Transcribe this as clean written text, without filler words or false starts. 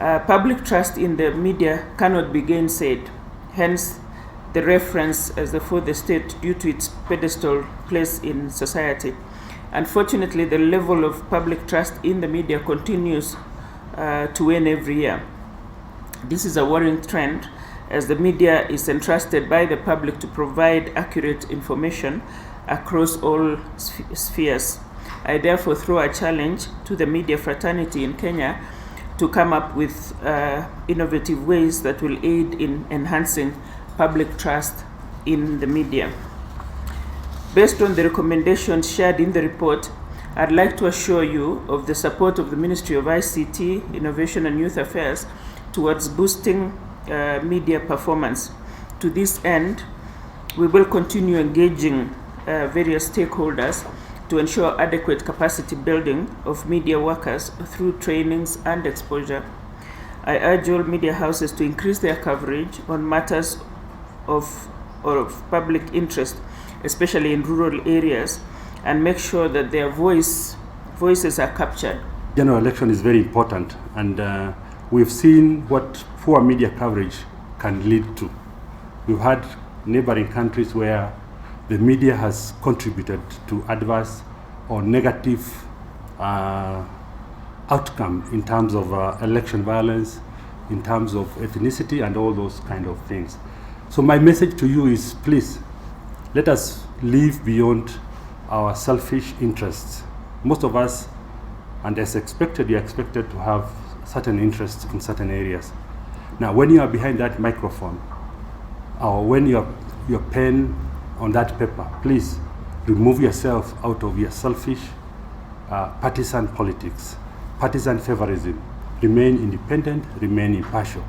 Public trust in the media cannot be gainsaid, hence the reference as the fourth estate due to its pedestal place in society. Unfortunately, the level of public trust in the media continues to wane every year. This is a worrying trend, as the media is entrusted by the public to provide accurate information across all spheres. I therefore throw a challenge to the media fraternity in Kenya to come up with innovative ways that will aid in enhancing public trust in the media. Based on the recommendations shared in the report, I'd like to assure you of the support of the Ministry of ICT, Innovation and Youth Affairs towards boosting media performance. To this end, we will continue engaging various stakeholders to ensure adequate capacity building of media workers through trainings and exposure. I urge all media houses to increase their coverage on matters of public interest, especially in rural areas, and make sure that their voices are captured. General election is very important, and we've seen what poor media coverage can lead to. We've had neighboring countries where the media has contributed to adverse or negative outcome in terms of election violence, in terms of ethnicity, and all those kind of things. So my message to you is, please, let us live beyond our selfish interests. Most of us, and as expected, you're expected to have certain interests in certain areas. Now, when you are behind that microphone, or when your pen on that paper, please remove yourself out of your selfish partisan politics, partisan favorism. Remain independent, remain impartial.